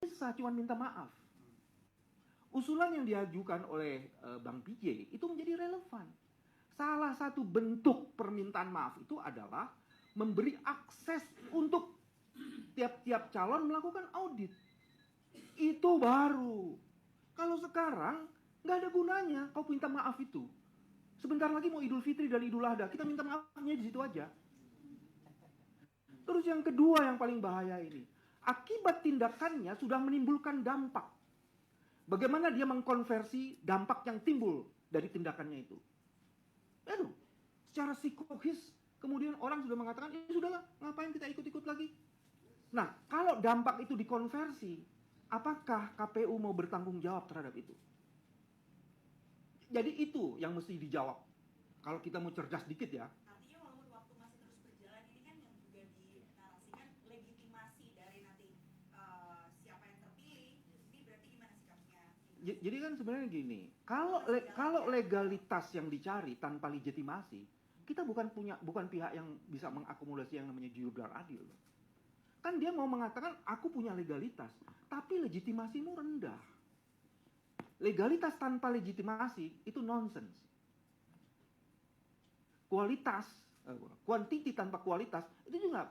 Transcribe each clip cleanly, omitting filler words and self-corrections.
bisa cuma minta maaf. Usulan yang diajukan oleh Bang PJ itu menjadi relevan. Salah satu bentuk permintaan maaf itu adalah memberi akses untuk tiap-tiap calon melakukan audit. Itu baru. Kalau sekarang nggak ada gunanya kau minta maaf itu. Sebentar lagi mau Idul Fitri dan Idul Adha, kita minta maafnya di situ aja. Terus yang kedua yang paling bahaya ini, akibat tindakannya sudah menimbulkan dampak. Bagaimana dia mengkonversi dampak yang timbul dari tindakannya itu? Aduh, secara psikologis kemudian orang sudah mengatakan, ya sudahlah, ngapain kita ikut-ikut lagi? Nah, kalau dampak itu dikonversi, apakah KPU mau bertanggung jawab terhadap itu? Jadi itu yang mesti dijawab. Kalau kita mau cerdas dikit ya. Artinya walaupun waktu masih terus berjalan, ini kan yang juga dinarasikan legitimasi dari nanti siapa yang terpilih. Ini berarti gimana sikapnya? Jadi kan sebenarnya gini, kalau legalitas yang dicari tanpa legitimasi, kita bukan pihak yang bisa mengakomodasi yang namanya judicial adil. Kan dia mau mengatakan aku punya legalitas, tapi legitimasimu rendah. Legalitas tanpa legitimasi itu nonsens. Kuantiti tanpa kualitas itu juga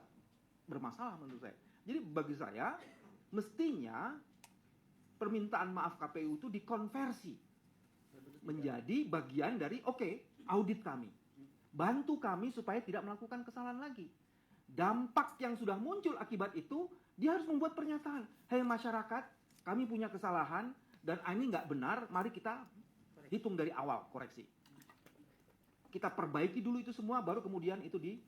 bermasalah menurut saya. Jadi bagi saya mestinya permintaan maaf KPU itu dikonversi menjadi bagian dari audit kami. Bantu kami supaya tidak melakukan kesalahan lagi. Dampak yang sudah muncul akibat itu, dia harus membuat pernyataan. Hei masyarakat, kami punya kesalahan dan ini nggak benar, mari kita hitung dari awal, koreksi. Kita perbaiki dulu itu semua, baru kemudian itu di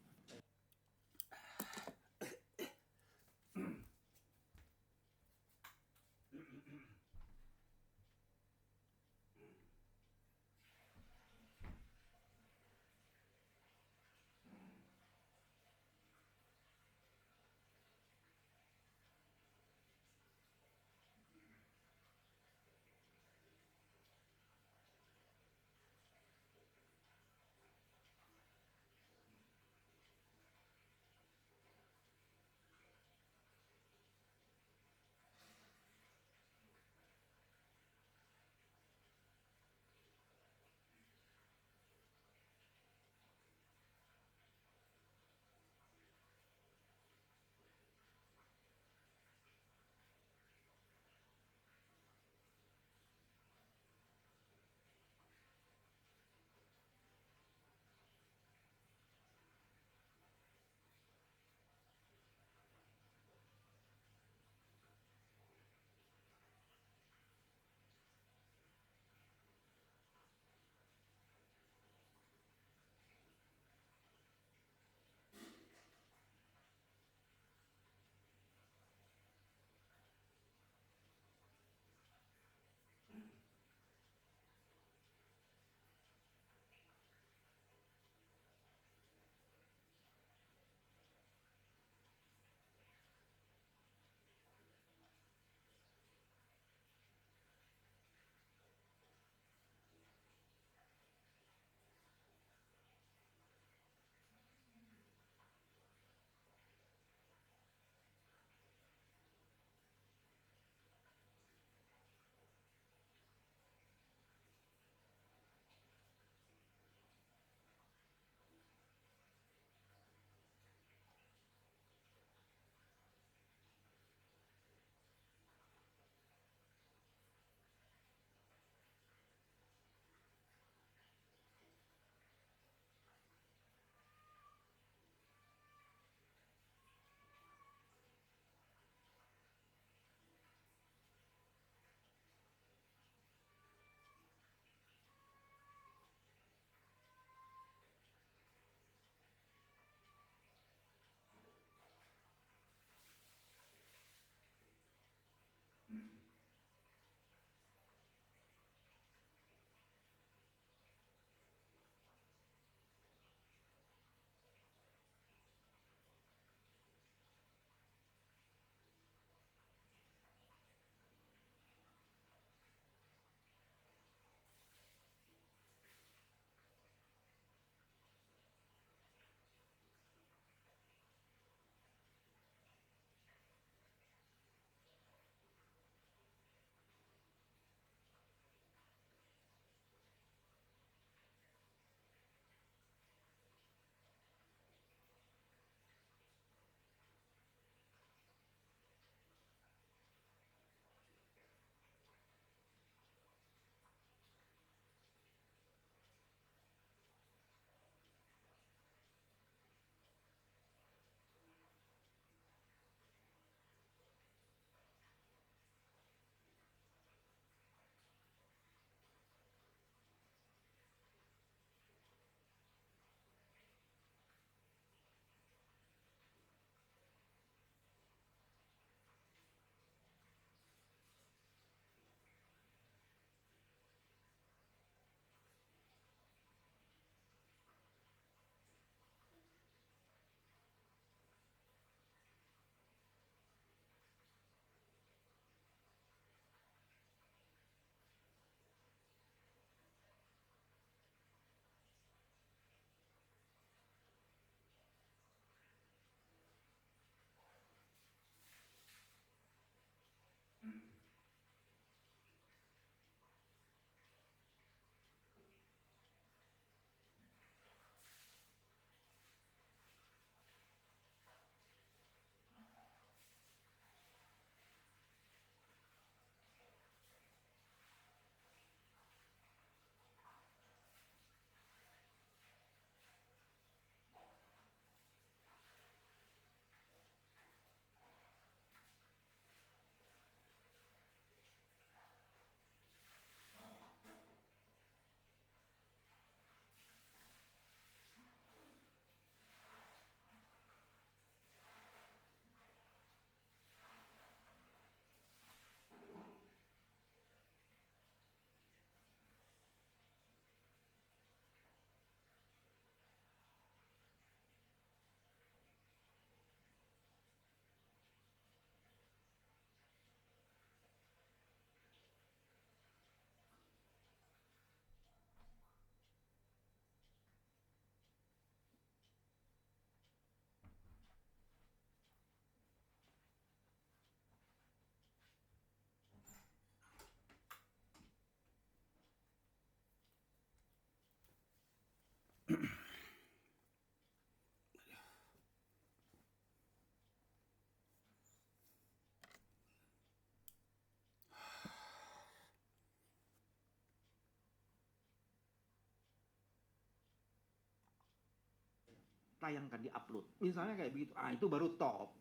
ditayangkan, diupload. Misalnya kayak begitu. Ah, itu baru top.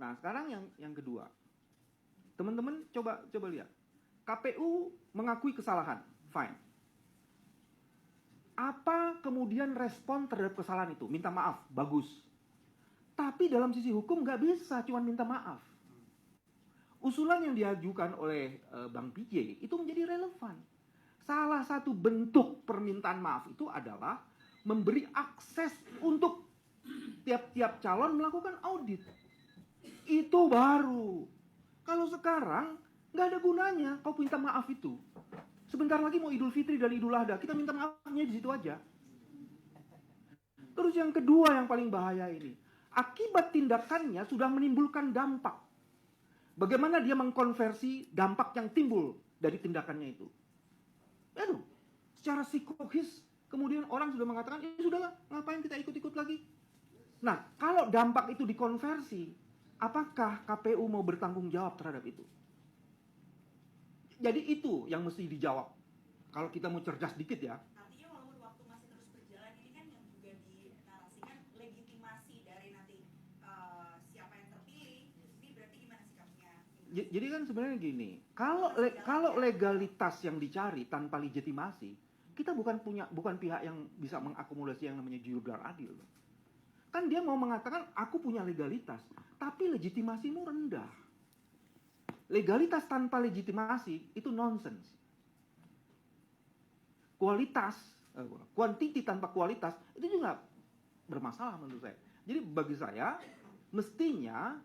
Nah, sekarang yang kedua. Teman-teman coba lihat. KPU mengakui kesalahan. Fine. Apa kemudian respon terhadap kesalahan itu? Minta maaf. Bagus. Tapi dalam sisi hukum nggak bisa cuma minta maaf. Usulan yang diajukan oleh Bang PJ itu menjadi relevan. Salah satu bentuk permintaan maaf itu adalah memberi akses untuk tiap-tiap calon melakukan audit. Itu baru. Kalau sekarang nggak ada gunanya kau minta maaf itu. Sebentar lagi mau Idul Fitri dan Idul Adha, kita minta maafnya di situ aja. Terus yang kedua yang paling bahaya ini, akibat tindakannya sudah menimbulkan dampak. Bagaimana dia mengkonversi dampak yang timbul dari tindakannya itu? Aduh, secara psikologis kemudian orang sudah mengatakan, ya sudahlah, ngapain kita ikut-ikut lagi? Nah, kalau dampak itu dikonversi, apakah KPU mau bertanggung jawab terhadap itu? Jadi itu yang mesti dijawab. Kalau kita mau cerdas dikit ya. Artinya walaupun waktu masih terus berjalan ini kan yang juga dinarasikan legitimasi dari nanti siapa yang terpilih, ini berarti gimana sikapnya? Jadi kan sebenarnya gini, kalau legalitas yang dicari tanpa legitimasi, kita bukan pihak yang bisa mengakomodasi yang namanya jujur dan adil. Kan dia mau mengatakan aku punya legalitas, tapi legitimasimu rendah. Legalitas tanpa legitimasi itu nonsens. Kuantiti tanpa kualitas itu juga bermasalah menurut saya. Jadi bagi saya mestinya